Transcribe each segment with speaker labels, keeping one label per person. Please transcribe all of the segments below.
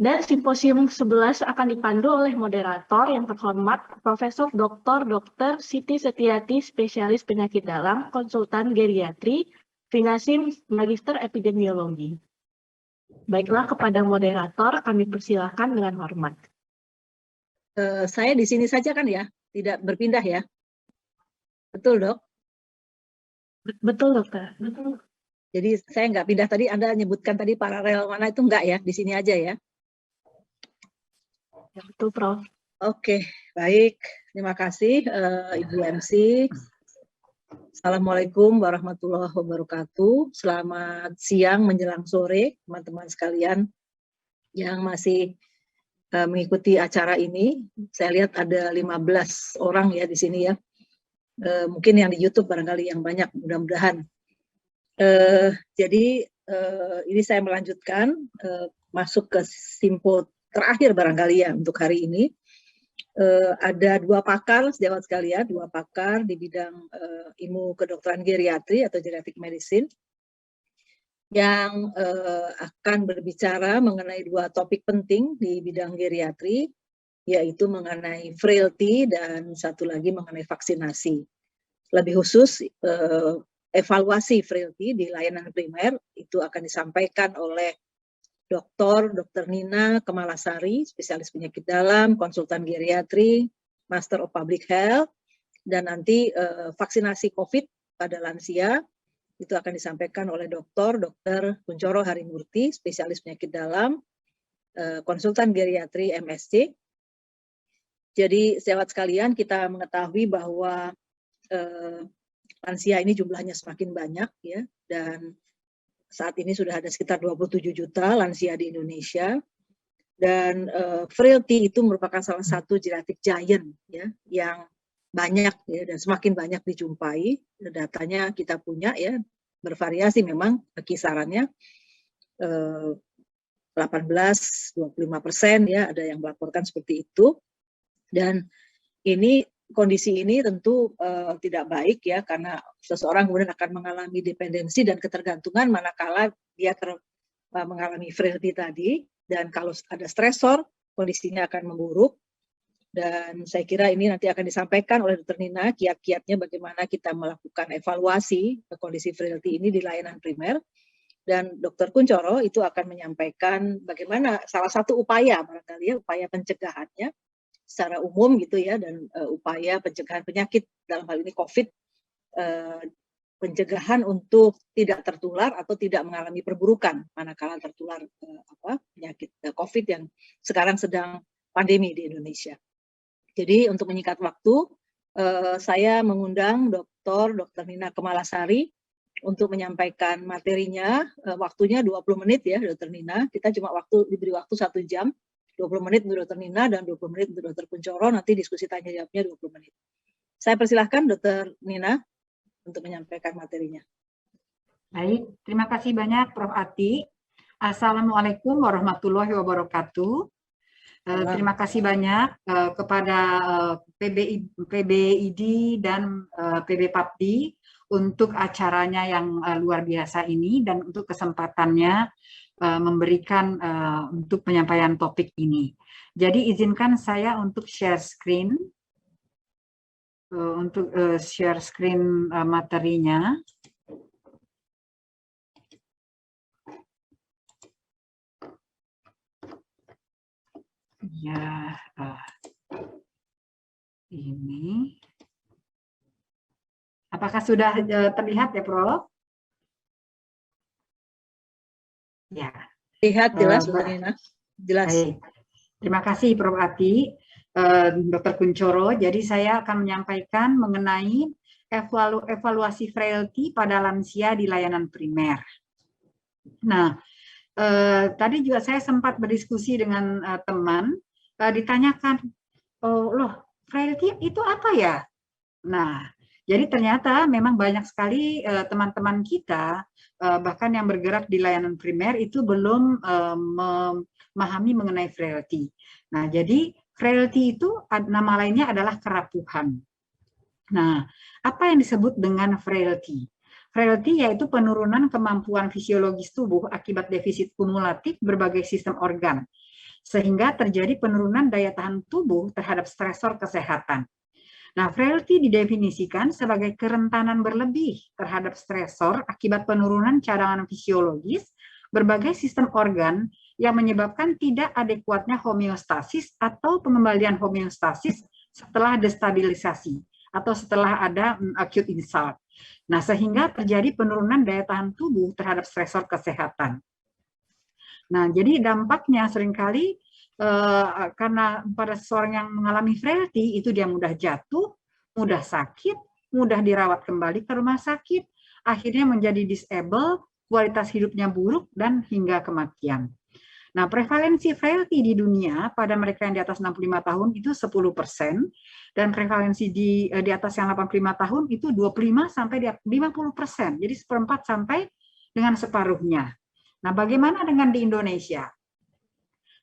Speaker 1: Dan simposium 11 akan dipandu oleh moderator yang terhormat Profesor Dr. Siti Setiati, spesialis penyakit dalam, konsultan geriatri, Finasim Magister Epidemiologi. Baiklah, kepada moderator kami persilahkan dengan hormat.
Speaker 2: Saya di sini saja kan ya, tidak berpindah ya? Betul dok?
Speaker 1: Betul dokter. Betul.
Speaker 2: Jadi saya nggak pindah tadi, Anda nyebutkan tadi paralel mana itu enggak ya, di sini aja ya?
Speaker 1: Ya, betul Prof.
Speaker 2: Oke, baik. Terima kasih Ibu MC. Assalamualaikum warahmatullahi wabarakatuh. Selamat siang menjelang sore teman-teman sekalian yang masih mengikuti acara ini. Saya lihat ada 15 orang ya di sini ya. Mungkin yang di YouTube barangkali yang banyak, mudah-mudahan. Jadi ini saya melanjutkan masuk ke simpo terakhir barangkali ya untuk hari ini. Ada dua pakar, sejawat sekalian, dua pakar di bidang ilmu kedokteran geriatri atau geriatric medicine yang akan berbicara mengenai dua topik penting di bidang geriatri, yaitu mengenai frailty dan satu lagi mengenai vaksinasi. Lebih khusus evaluasi frailty di layanan primer itu akan disampaikan oleh Dr. Nina Kemalasari, spesialis penyakit dalam, konsultan geriatri, Master of Public Health, dan nanti vaksinasi COVID pada lansia itu akan disampaikan oleh Dr. Kuncoro Harimurti, spesialis penyakit dalam, konsultan geriatri MSc. Jadi sejawat sekalian, kita mengetahui bahwa lansia ini jumlahnya semakin banyak ya, dan saat ini sudah ada sekitar 27 juta lansia di Indonesia, dan frailty itu merupakan salah satu geriatric giant ya, yang banyak ya, dan semakin banyak dijumpai. Datanya kita punya ya, bervariasi memang kisarannya 18-25% ya, ada yang melaporkan seperti itu. Dan ini kondisi ini tentu tidak baik ya, karena seseorang kemudian akan mengalami dependensi dan ketergantungan manakala dia mengalami frailty tadi, dan kalau ada stresor kondisinya akan memburuk. Dan saya kira ini nanti akan disampaikan oleh Dr. Nina kiat-kiatnya bagaimana kita melakukan evaluasi kondisi frailty ini di layanan primer, dan Dr. Kuncoro itu akan menyampaikan bagaimana salah satu upaya barangkali ya, upaya pencegahannya secara umum gitu ya, dan upaya pencegahan penyakit dalam hal ini COVID, pencegahan untuk tidak tertular atau tidak mengalami perburukan manakala tertular penyakit COVID yang sekarang sedang pandemi di Indonesia. Jadi untuk menyingkat waktu, saya mengundang Dr. Nina Kemalasari untuk menyampaikan materinya. Waktunya 20 menit ya Dr. Nina, kita cuma diberi waktu 1 jam. 20 menit untuk Dr. Nina dan 20 menit untuk Dr. Kuncoro, nanti diskusi tanya jawabnya 20 menit. Saya persilahkan Dr. Nina untuk menyampaikan materinya.
Speaker 3: Baik, terima kasih banyak Prof. Ati. Assalamualaikum warahmatullahi wabarakatuh. Terima kasih banyak kepada PBID dan PBPAPDI untuk acaranya yang luar biasa ini dan untuk kesempatannya memberikan untuk penyampaian topik ini. Jadi izinkan saya untuk share screen materinya. Ya, ini. Apakah sudah terlihat ya, Prof? Ya.
Speaker 2: Lihat jelas, Bu Nina. Jelas.
Speaker 3: Baik. Terima kasih, Prof. Ati, Dr. Kuncoro. Jadi saya akan menyampaikan mengenai evaluasi frailty pada lansia di layanan primer. Nah, tadi juga saya sempat berdiskusi dengan teman, ditanyakan, loh, frailty itu apa ya? Nah, jadi ternyata memang banyak sekali teman-teman kita, bahkan yang bergerak di layanan primer itu belum memahami mengenai frailty. Nah, jadi frailty itu nama lainnya adalah kerapuhan. Nah, apa yang disebut dengan frailty? Frailty yaitu penurunan kemampuan fisiologis tubuh akibat defisit kumulatif berbagai sistem organ. sehingga terjadi penurunan daya tahan tubuh terhadap stresor kesehatan. Nah, frailty didefinisikan sebagai kerentanan berlebih terhadap stresor akibat penurunan cadangan fisiologis berbagai sistem organ yang menyebabkan tidak adekuatnya homeostasis atau pengembalian homeostasis setelah destabilisasi atau setelah ada acute insult. Nah, sehingga terjadi penurunan daya tahan tubuh terhadap stresor kesehatan. Nah, jadi dampaknya seringkali karena pada seseorang yang mengalami frailty itu dia mudah jatuh, mudah sakit, mudah dirawat kembali ke rumah sakit, akhirnya menjadi disable, kualitas hidupnya buruk, dan hingga kematian. Nah, prevalensi frailty di dunia pada mereka yang di atas 65 tahun itu 10%, dan prevalensi di atas yang 85 tahun itu 25 sampai 50%, jadi seperempat sampai dengan separuhnya. Nah, bagaimana dengan di Indonesia?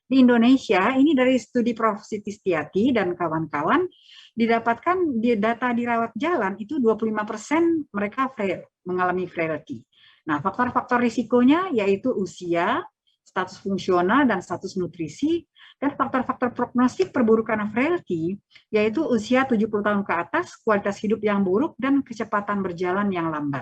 Speaker 3: Di Indonesia, ini dari studi Prof. Siti Setiati dan kawan-kawan, didapatkan di data di rawat jalan itu 25% mereka frail, mengalami frailty. Nah, faktor-faktor risikonya yaitu usia, status fungsional, dan status nutrisi, dan faktor-faktor prognostik perburukan frailty, yaitu usia 70 tahun ke atas, kualitas hidup yang buruk, dan kecepatan berjalan yang lambat.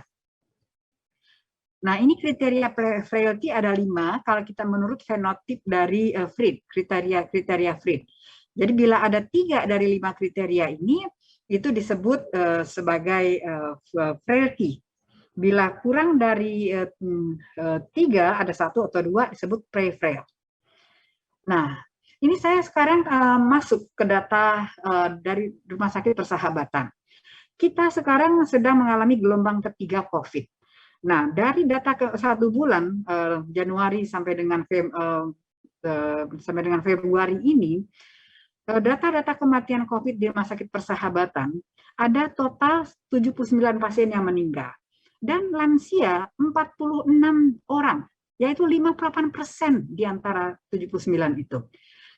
Speaker 3: Nah, ini kriteria frailty ada 5 kalau kita menurut fenotip dari Fried, kriteria Fried. Jadi bila ada 3 dari 5 kriteria ini, itu disebut sebagai frailty. Bila kurang dari 3, ada 1 atau 2 disebut pre-frail. Nah, ini saya sekarang masuk ke data dari Rumah Sakit Persahabatan. Kita sekarang sedang mengalami gelombang ketiga COVID. Nah, dari data ke 1 bulan Januari sampai dengan Februari ini, data-data kematian COVID di Rumah Sakit Persahabatan ada total 79 pasien yang meninggal, dan lansia 46 orang, yaitu 58% di antara 79 itu.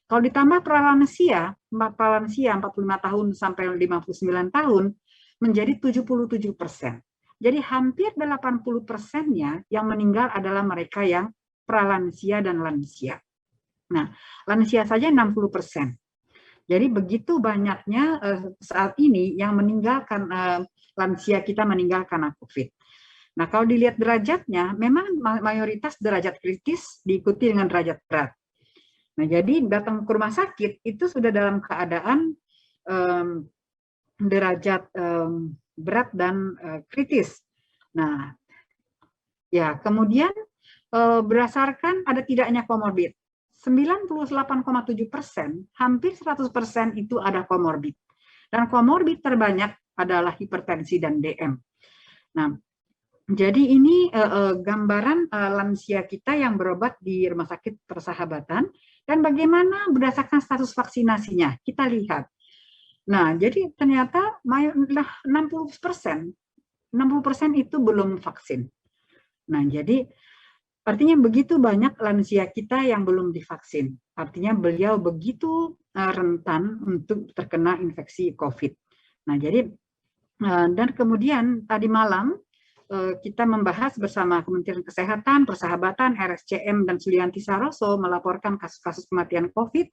Speaker 3: Kalau ditambah pralansia 45 tahun sampai 59 tahun menjadi 77%. Jadi hampir 80%-nya yang meninggal adalah mereka yang pralansia dan lansia. Nah, lansia saja 60%. Jadi begitu banyaknya saat ini yang meninggalkan lansia kita meninggal karena COVID. Nah, kalau dilihat derajatnya, memang mayoritas derajat kritis diikuti dengan derajat berat. Nah, jadi datang ke rumah sakit itu sudah dalam keadaan derajat berat dan kritis. Nah, ya kemudian berdasarkan ada tidaknya komorbid, 98,7%, hampir 100% itu ada komorbid. Dan komorbid terbanyak adalah hipertensi dan DM. Nah, jadi ini gambaran lansia kita yang berobat di Rumah Sakit Persahabatan, dan bagaimana berdasarkan status vaksinasinya. Kita lihat. Nah, jadi ternyata 60% itu belum vaksin. Nah, jadi artinya begitu banyak lansia kita yang belum divaksin. Artinya beliau begitu rentan untuk terkena infeksi COVID. Nah, jadi dan kemudian tadi malam kita membahas bersama Kementerian Kesehatan, Persahabatan, RSCM, dan Sulianti Saroso melaporkan kasus-kasus kematian COVID.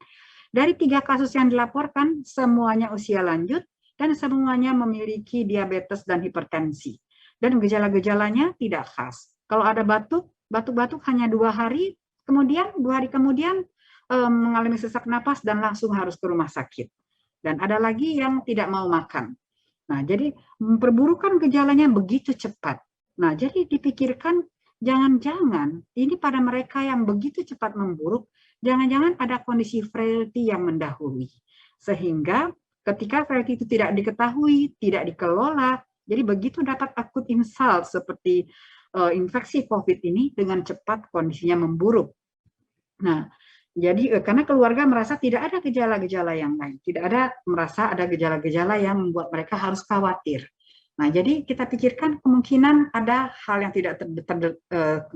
Speaker 3: Dari 3 kasus yang dilaporkan, semuanya usia lanjut dan semuanya memiliki diabetes dan hipertensi. Dan gejala-gejalanya tidak khas. Kalau ada batuk-batuk hanya 2 hari, kemudian 2 hari kemudian mengalami sesak napas dan langsung harus ke rumah sakit. Dan ada lagi yang tidak mau makan. Nah, jadi perburukan gejalanya begitu cepat. Nah, jadi dipikirkan jangan-jangan ini pada mereka yang begitu cepat memburuk, jangan-jangan ada kondisi frailty yang mendahului. Sehingga ketika frailty itu tidak diketahui, tidak dikelola, jadi begitu dapat acute insult seperti infeksi COVID ini, dengan cepat kondisinya memburuk. Nah, jadi karena keluarga merasa tidak ada gejala-gejala yang lain, tidak ada merasa ada gejala-gejala yang membuat mereka harus khawatir. Nah, jadi kita pikirkan kemungkinan ada hal yang tidak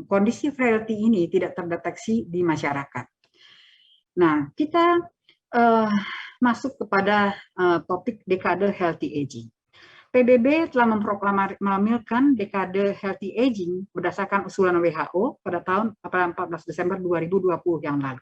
Speaker 3: kondisi frailty ini tidak terdeteksi di masyarakat. Nah, kita masuk kepada topik dekade healthy aging. PBB telah memproklamasikan dekade healthy aging berdasarkan usulan WHO pada 14 Desember 2020 yang lalu.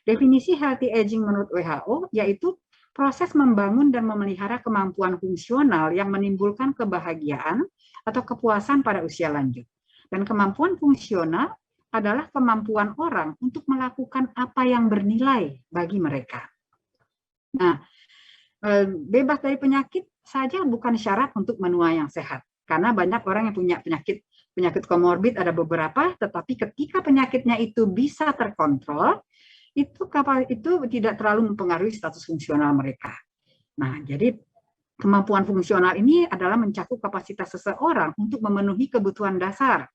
Speaker 3: Definisi healthy aging menurut WHO yaitu proses membangun dan memelihara kemampuan fungsional yang menimbulkan kebahagiaan atau kepuasan pada usia lanjut. Dan kemampuan fungsional adalah kemampuan orang untuk melakukan apa yang bernilai bagi mereka. Nah, bebas dari penyakit saja bukan syarat untuk menua yang sehat. Karena banyak orang yang punya penyakit komorbid ada beberapa, tetapi ketika penyakitnya itu bisa terkontrol, itu tidak terlalu mempengaruhi status fungsional mereka. Nah, jadi kemampuan fungsional ini adalah mencakup kapasitas seseorang untuk memenuhi kebutuhan dasar,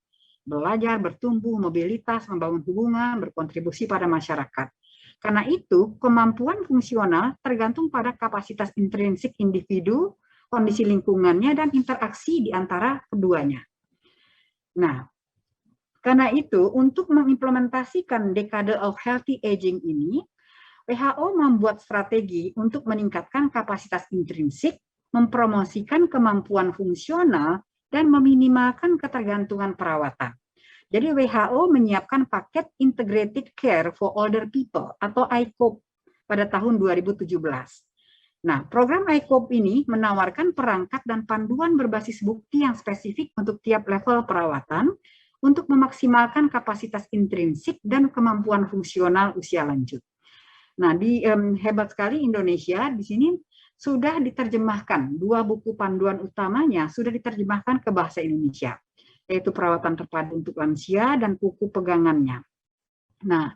Speaker 3: belajar, bertumbuh, mobilitas, membangun hubungan, berkontribusi pada masyarakat. Karena itu, kemampuan fungsional tergantung pada kapasitas intrinsik individu, kondisi lingkungannya, dan interaksi di antara keduanya. Nah, karena itu, untuk mengimplementasikan Decade of Healthy Aging ini, WHO membuat strategi untuk meningkatkan kapasitas intrinsik, mempromosikan kemampuan fungsional, dan meminimalkan ketergantungan perawatan. Jadi WHO menyiapkan paket Integrated Care for Older People atau ICOP pada tahun 2017. Nah, program ICOP ini menawarkan perangkat dan panduan berbasis bukti yang spesifik untuk tiap level perawatan untuk memaksimalkan kapasitas intrinsik dan kemampuan fungsional usia lanjut. Nah, hebat sekali Indonesia di sini sudah diterjemahkan, 2 buku panduan utamanya sudah diterjemahkan ke bahasa Indonesia, yaitu Perawatan Terpadu untuk Lansia dan buku pegangannya. Nah,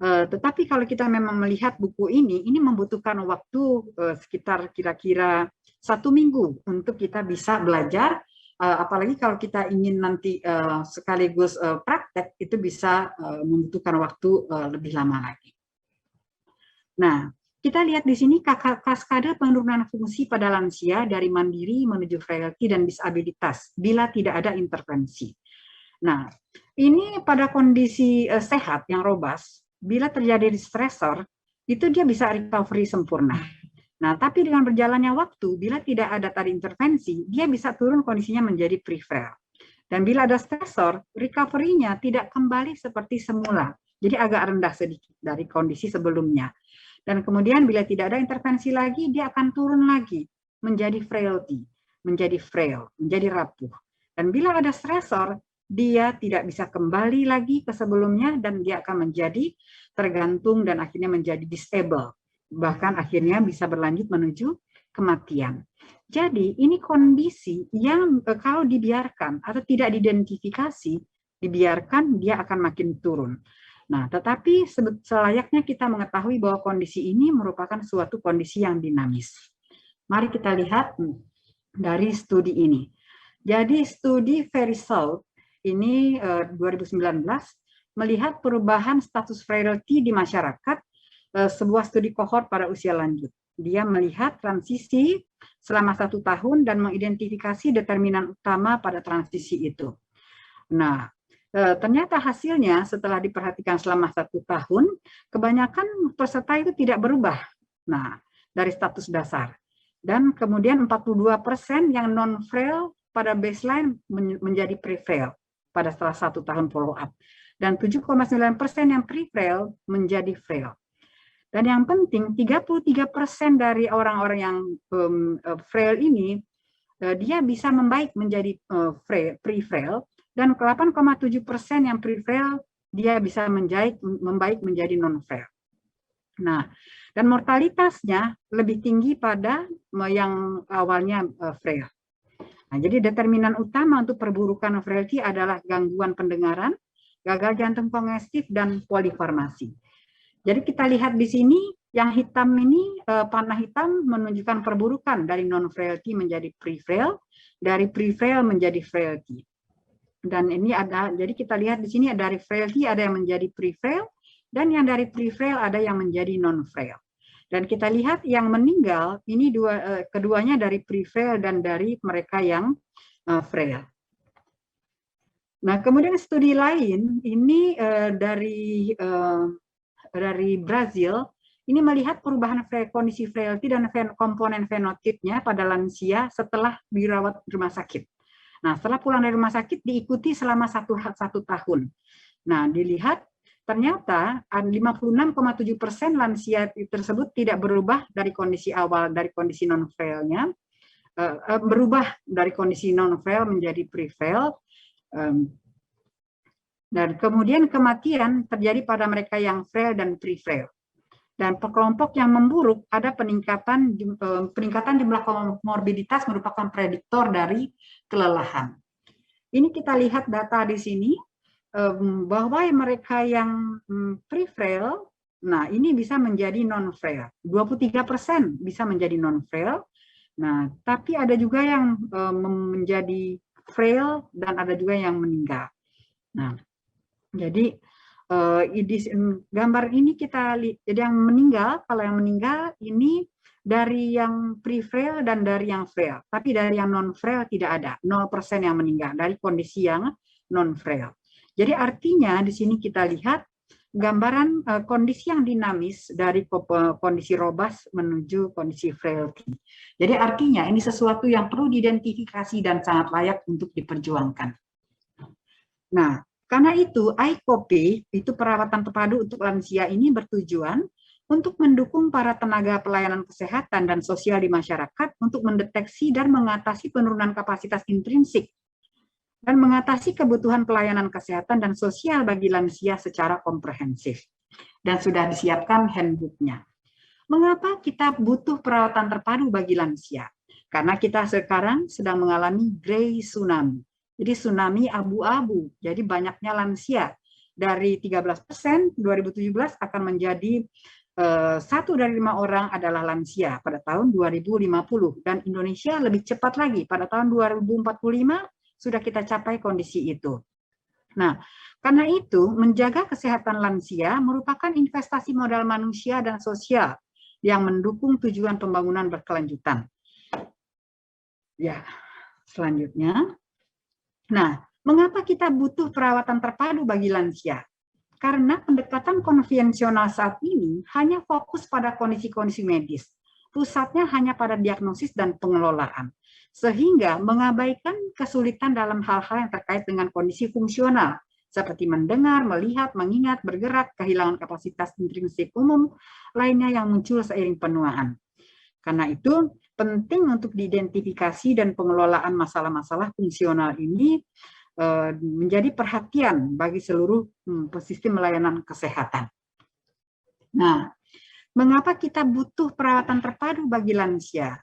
Speaker 3: tetapi kalau kita memang melihat buku ini membutuhkan waktu sekitar kira-kira 1 minggu untuk kita bisa belajar, apalagi kalau kita ingin nanti sekaligus praktek, itu bisa membutuhkan waktu lebih lama lagi. Nah, kita lihat di sini kaskade penurunan fungsi pada lansia dari mandiri menuju frailty dan disabilitas bila tidak ada intervensi. Nah, ini pada kondisi sehat yang robust, bila terjadi stresor, itu dia bisa recovery sempurna. Nah, tapi dengan berjalannya waktu, bila tidak ada tadi intervensi, dia bisa turun kondisinya menjadi pre-frail. Dan bila ada stresor, recovery-nya tidak kembali seperti semula. Jadi agak rendah sedikit dari kondisi sebelumnya. Dan kemudian bila tidak ada intervensi lagi, dia akan turun lagi menjadi frailty, menjadi frail, menjadi rapuh. Dan bila ada stresor, dia tidak bisa kembali lagi ke sebelumnya dan dia akan menjadi tergantung dan akhirnya menjadi disable. Bahkan akhirnya bisa berlanjut menuju kematian. Jadi ini kondisi yang kalau dibiarkan atau tidak diidentifikasi, dibiarkan dia akan makin turun. Nah, tetapi selayaknya kita mengetahui bahwa kondisi ini merupakan suatu kondisi yang dinamis. Mari kita lihat dari studi ini. Jadi studi Verisalt ini 2019 melihat perubahan status frailty di masyarakat, sebuah studi kohort pada usia lanjut. Dia melihat transisi selama 1 tahun dan mengidentifikasi determinan utama pada transisi itu. Nah, ternyata hasilnya setelah diperhatikan selama 1 tahun, kebanyakan peserta itu tidak berubah. Nah, dari status dasar. Dan kemudian 42% yang non-frail pada baseline menjadi pre-frail pada setelah 1 tahun follow up. Dan 7,9% yang pre-frail menjadi frail. Dan yang penting, 33% dari orang-orang yang frail ini, dia bisa membaik menjadi pre-frail, dan 8,7% yang pre-frail, dia bisa membaik menjadi non-frail. Nah, dan mortalitasnya lebih tinggi pada yang awalnya frail. Nah, jadi determinan utama untuk perburukan frailty adalah gangguan pendengaran, gagal jantung kongestif, dan polifarmasi. Jadi kita lihat di sini, yang hitam ini, panah hitam menunjukkan perburukan dari non-frailty menjadi pre-frail, dari pre-frail menjadi frailty. Dan ini ada, jadi kita lihat di sini dari frailty ada yang menjadi pre-frail, dan yang dari pre-frail ada yang menjadi non-frail. Dan kita lihat yang meninggal, ini keduanya dari pre-frail dan dari mereka yang frail. Nah, kemudian studi lain, ini dari Brazil, ini melihat perubahan kondisi frailty dan komponen fenotipnya pada lansia setelah dirawat di rumah sakit. Nah, setelah pulang dari rumah sakit diikuti selama satu tahun. Nah, dilihat ternyata 56,7% lansia tersebut tidak berubah dari kondisi awal, dari kondisi non-frailnya, berubah dari kondisi non-frail menjadi pre-frail, dan kemudian kematian terjadi pada mereka yang frail dan pre-frail. Dan kelompok yang memburuk ada peningkatan jumlah komorbiditas merupakan prediktor dari kelelahan. Ini kita lihat data di sini bahwa mereka yang pre-frail, nah ini bisa menjadi non-frail. 23% bisa menjadi non-frail. Nah, tapi ada juga yang menjadi frail dan ada juga yang meninggal. Nah, jadi gambar ini kita lihat, jadi yang meninggal, kalau yang meninggal ini dari yang pre-frail dan dari yang frail, tapi dari yang non-frail tidak ada, 0% yang meninggal dari kondisi yang non-frail. Jadi artinya di sini kita lihat gambaran kondisi yang dinamis dari kondisi robust menuju kondisi frailty. Jadi artinya ini sesuatu yang perlu diidentifikasi dan sangat layak untuk diperjuangkan. Nah, karena itu, ICOP itu perawatan terpadu untuk lansia ini bertujuan untuk mendukung para tenaga pelayanan kesehatan dan sosial di masyarakat untuk mendeteksi dan mengatasi penurunan kapasitas intrinsik dan mengatasi kebutuhan pelayanan kesehatan dan sosial bagi lansia secara komprehensif. Dan sudah disiapkan handbook-nya. Mengapa kita butuh perawatan terpadu bagi lansia? Karena kita sekarang sedang mengalami grey tsunami. Jadi tsunami abu-abu, jadi banyaknya lansia. Dari 13% 2017 akan menjadi 1 dari 5 orang adalah lansia pada tahun 2050. Dan Indonesia lebih cepat lagi, pada tahun 2045 sudah kita capai kondisi itu. Nah, karena itu menjaga kesehatan lansia merupakan investasi modal manusia dan sosial yang mendukung tujuan pembangunan berkelanjutan. Ya, selanjutnya. Nah, mengapa kita butuh perawatan terpadu bagi lansia? Karena pendekatan konvensional saat ini hanya fokus pada kondisi-kondisi medis. Pusatnya hanya pada diagnosis dan pengelolaan. Sehingga mengabaikan kesulitan dalam hal-hal yang terkait dengan kondisi fungsional, seperti mendengar, melihat, mengingat, bergerak, kehilangan kapasitas intrinsik umum, lainnya yang muncul seiring penuaan. Karena itu, penting untuk diidentifikasi dan pengelolaan masalah-masalah fungsional ini menjadi perhatian bagi seluruh sistem layanan kesehatan. Nah, mengapa kita butuh perawatan terpadu bagi lansia?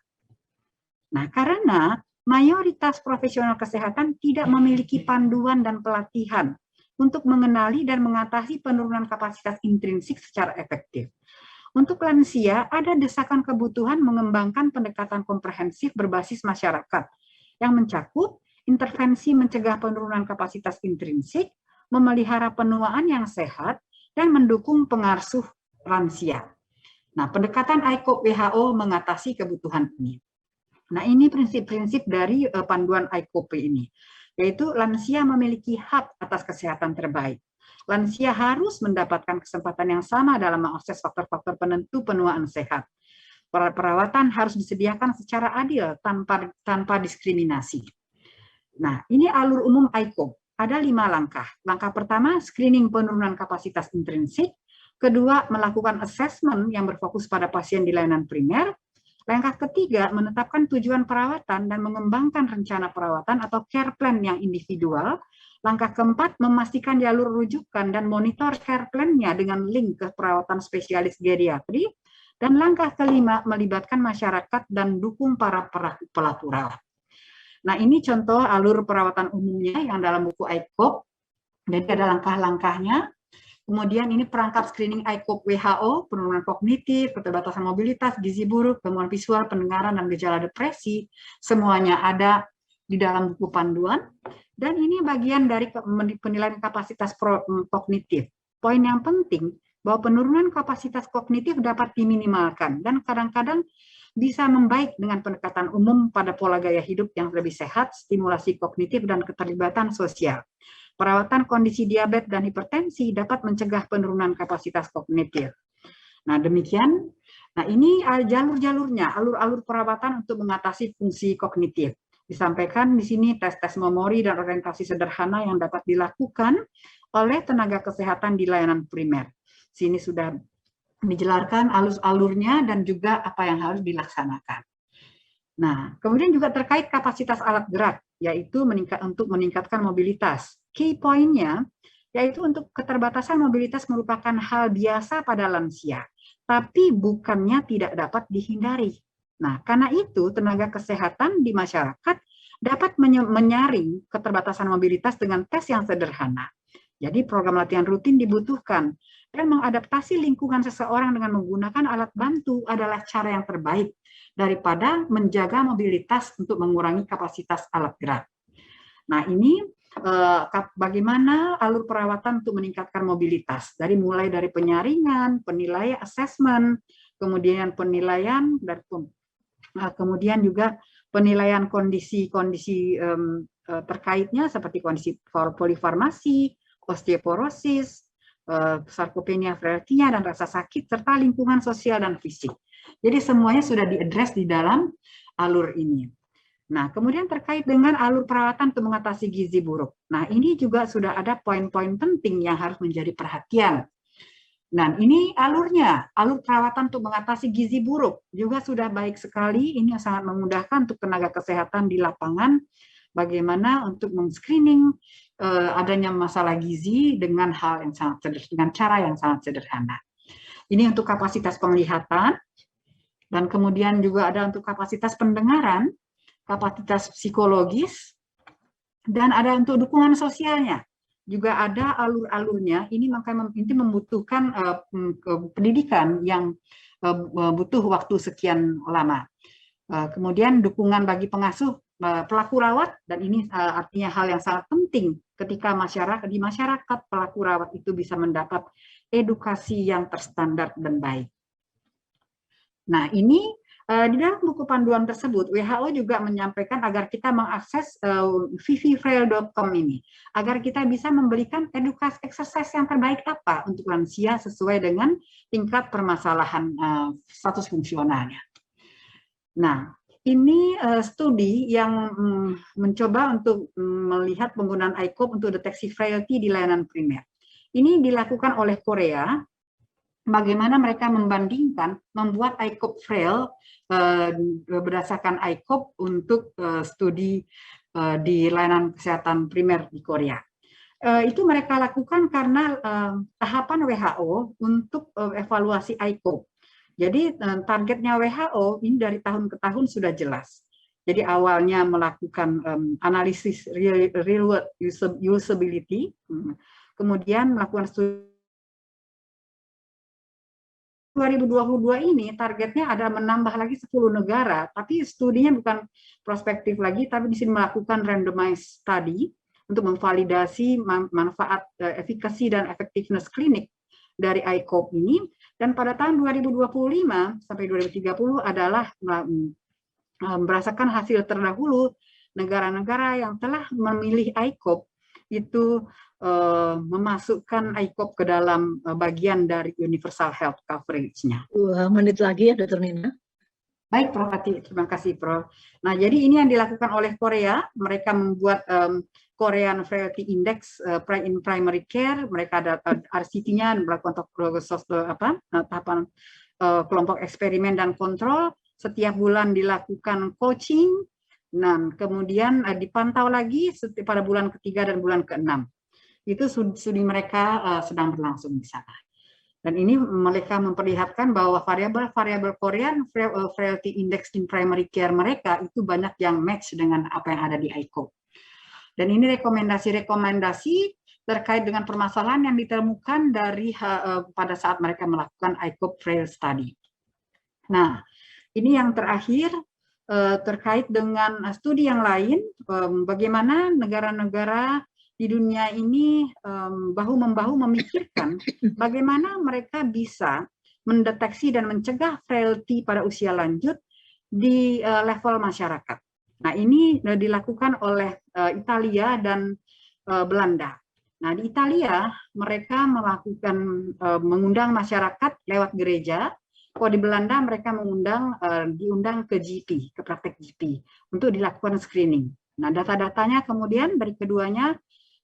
Speaker 3: Nah, karena mayoritas profesional kesehatan tidak memiliki panduan dan pelatihan untuk mengenali dan mengatasi penurunan kapasitas intrinsik secara efektif. Untuk lansia, ada desakan kebutuhan mengembangkan pendekatan komprehensif berbasis masyarakat yang mencakup intervensi mencegah penurunan kapasitas intrinsik, memelihara penuaan yang sehat, dan mendukung pengasuh lansia. Nah, pendekatan ICOP WHO mengatasi kebutuhan ini. Nah, ini prinsip-prinsip dari panduan ICOP ini, yaitu lansia memiliki hak atas kesehatan terbaik. Lansia harus mendapatkan kesempatan yang sama dalam mengakses faktor-faktor penentu penuaan sehat. Perawatan harus disediakan secara adil tanpa diskriminasi. Nah, ini alur umum ICOP. Ada 5 langkah. Langkah pertama, screening penurunan kapasitas intrinsik. Kedua, melakukan assessment yang berfokus pada pasien di layanan primer. Langkah ketiga, menetapkan tujuan perawatan dan mengembangkan rencana perawatan atau care plan yang individual. Langkah keempat, memastikan jalur rujukan dan monitor care plan-nya dengan link ke perawatan spesialis geriatri. Dan langkah kelima, melibatkan masyarakat dan dukung para pelaku rawat. Nah, ini contoh alur perawatan umumnya yang dalam buku ICOP. Jadi ada langkah-langkahnya. Kemudian ini perangkat screening ICOP WHO, penurunan kognitif, keterbatasan mobilitas, gizi buruk, gangguan visual, pendengaran, dan gejala depresi. Semuanya ada di dalam buku panduan. Dan ini bagian dari penilaian kapasitas kognitif. Poin yang penting bahwa penurunan kapasitas kognitif dapat diminimalkan dan kadang-kadang bisa membaik dengan pendekatan umum pada pola gaya hidup yang lebih sehat, stimulasi kognitif, dan keterlibatan sosial. Perawatan kondisi diabetes dan hipertensi dapat mencegah penurunan kapasitas kognitif. Nah, demikian. Nah, ini jalur-jalurnya, alur-alur perawatan untuk mengatasi fungsi kognitif. Disampaikan di sini tes-tes memori dan orientasi sederhana yang dapat dilakukan oleh tenaga kesehatan di layanan primer. Sini sudah dijelaskan alur-alurnya dan juga apa yang harus dilaksanakan. Nah, kemudian juga terkait kapasitas alat gerak, yaitu untuk meningkatkan mobilitas. Key point-nya yaitu untuk keterbatasan mobilitas merupakan hal biasa pada lansia, tapi bukannya tidak dapat dihindari. Nah, karena itu tenaga kesehatan di masyarakat dapat menyaring keterbatasan mobilitas dengan tes yang sederhana. Jadi program latihan rutin dibutuhkan dan mengadaptasi lingkungan seseorang dengan menggunakan alat bantu adalah cara yang terbaik daripada menjaga mobilitas untuk mengurangi kapasitas alat gerak. Nah, ini bagaimana alur perawatan untuk meningkatkan mobilitas, mulai dari penyaringan, penilaian, assessment, kemudian penilaian, dan kemudian juga penilaian kondisi-kondisi terkaitnya seperti kondisi polifarmasi, osteoporosis, sarkopenia frailty-nya dan rasa sakit, serta lingkungan sosial dan fisik. Jadi semuanya sudah diadres di dalam alur ini. Nah, kemudian terkait dengan alur perawatan untuk mengatasi gizi buruk. Nah, ini juga sudah ada poin-poin penting yang harus menjadi perhatian. Nah, ini alurnya, alur perawatan untuk mengatasi gizi buruk juga sudah baik sekali. Ini sangat memudahkan untuk tenaga kesehatan di lapangan bagaimana untuk men-screening adanya masalah gizi dengan hal yang sangat sederhana, dengan cara yang sangat sederhana. Ini untuk kapasitas penglihatan, dan kemudian juga ada untuk kapasitas pendengaran, kapasitas psikologis, dan ada untuk dukungan sosialnya. Juga ada alur-alurnya, ini makanya membutuhkan pendidikan yang butuh waktu sekian lama. Kemudian dukungan bagi pengasuh, pelaku rawat, dan ini artinya hal yang sangat penting ketika di masyarakat pelaku rawat itu bisa mendapat edukasi yang terstandar dan baik. Nah, ini di dalam buku panduan tersebut, WHO juga menyampaikan agar kita mengakses vvfrail.com ini, agar kita bisa memberikan edukasi exercise yang terbaik apa untuk lansia sesuai dengan tingkat permasalahan status fungsionalnya. Nah, ini studi yang mencoba untuk melihat penggunaan ICOP untuk deteksi frailty di layanan primer. Ini dilakukan oleh Korea. Bagaimana mereka membandingkan membuat ICOP frail berdasarkan ICOP untuk studi di layanan kesehatan primer di Korea. Itu mereka lakukan karena tahapan WHO untuk evaluasi ICOP. Jadi targetnya WHO ini dari tahun ke tahun sudah jelas. Jadi awalnya melakukan analisis real world usability, kemudian melakukan studi 2022 ini targetnya ada menambah lagi 10 negara, tapi studinya bukan prospektif lagi, tapi di sini melakukan randomized study untuk memvalidasi manfaat, efikasi dan effectiveness klinik dari ICOP ini. Dan pada tahun 2025 sampai 2030 adalah berdasarkan hasil terdahulu negara-negara yang telah memilih ICOP itu memasukkan ICOP ke dalam bagian dari universal health coverage-nya.
Speaker 2: 2 menit lagi ya, Dr. Nina.
Speaker 3: Baik, Prof. Ati. Terima kasih, Prof. Nah, jadi ini yang dilakukan oleh Korea. Mereka membuat Korean Frailty Index in Primary Care. Mereka ada RCT-nya, melakukan tahapan kelompok eksperimen dan kontrol. Setiap bulan dilakukan coaching. Nah, kemudian dipantau lagi pada bulan ketiga dan bulan ke-6. Itu studi mereka sedang berlangsung di sana. Dan ini mereka memperlihatkan bahwa variabel Korean Frailty Index in Primary Care mereka itu banyak yang match dengan apa yang ada di ICOP. Dan ini rekomendasi-rekomendasi terkait dengan permasalahan yang ditemukan dari pada saat mereka melakukan ICOP Frail Study. Nah, ini yang terakhir terkait dengan studi yang lain, bagaimana negara-negara di dunia ini bahu-membahu memikirkan bagaimana mereka bisa mendeteksi dan mencegah frailty pada usia lanjut di level masyarakat. Nah, ini dilakukan oleh Italia dan Belanda. Nah, di Italia mereka melakukan mengundang masyarakat lewat gereja Kalau di Belanda mereka diundang ke GP, ke praktek GP untuk dilakukan screening. Nah, data-datanya kemudian dari keduanya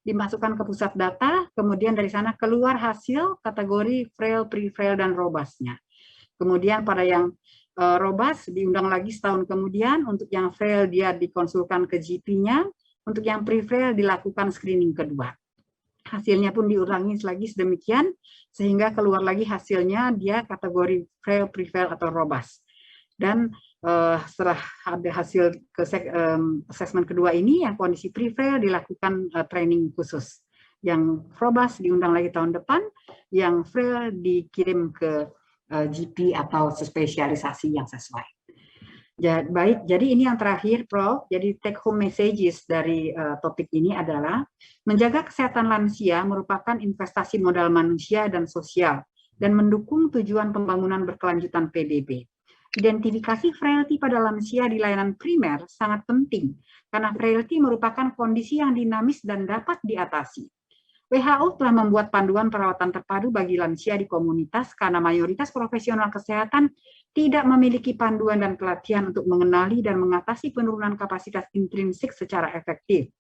Speaker 3: dimasukkan ke pusat data, kemudian dari sana keluar hasil kategori frail, pre-frail, dan robustnya. Kemudian pada yang robust diundang lagi setahun kemudian, untuk yang frail dia dikonsulkan ke GP-nya, untuk yang pre-frail dilakukan screening kedua. Hasilnya pun diulangi lagi sedemikian, sehingga keluar lagi hasilnya dia kategori frail, pre-frail, atau robust. Dan setelah ada hasil assessment kedua ini, yang kondisi pre-frail dilakukan training khusus. Yang robust diundang lagi tahun depan, yang frail dikirim ke GP atau spesialisasi yang sesuai. Baik, jadi ini yang terakhir, Prof. Jadi take home messages dari topik ini adalah menjaga kesehatan lansia merupakan investasi modal manusia dan sosial dan mendukung tujuan pembangunan berkelanjutan PBB. Identifikasi frailty pada lansia di layanan primer sangat penting karena frailty merupakan kondisi yang dinamis dan dapat diatasi. WHO telah membuat panduan perawatan terpadu bagi lansia di komunitas karena mayoritas profesional kesehatan tidak memiliki panduan dan pelatihan untuk mengenali dan mengatasi penurunan kapasitas intrinsik secara efektif.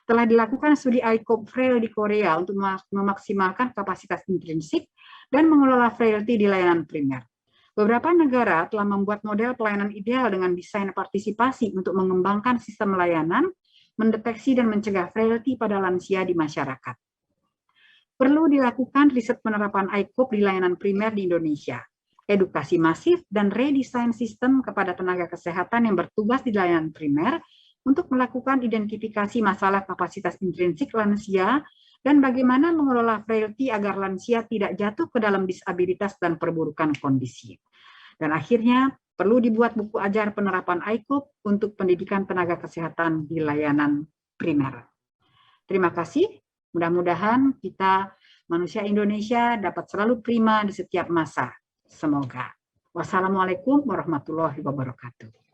Speaker 3: Telah dilakukan studi ICOP frail di Korea untuk memaksimalkan kapasitas intrinsik dan mengelola frailty di layanan primer. Beberapa negara telah membuat model pelayanan ideal dengan desain partisipasi untuk mengembangkan sistem layanan, mendeteksi dan mencegah frailty pada lansia di masyarakat. Perlu dilakukan riset penerapan ICOP di layanan primer di Indonesia, edukasi masif dan redesign sistem kepada tenaga kesehatan yang bertugas di layanan primer untuk melakukan identifikasi masalah kapasitas intrinsik lansia dan bagaimana mengelola frailty agar lansia tidak jatuh ke dalam disabilitas dan perburukan kondisi. Dan akhirnya, perlu dibuat buku ajar penerapan ICOP untuk pendidikan tenaga kesehatan di layanan primer. Terima kasih. Mudah-mudahan kita manusia Indonesia dapat selalu prima di setiap masa. Semoga. Wassalamualaikum warahmatullahi wabarakatuh.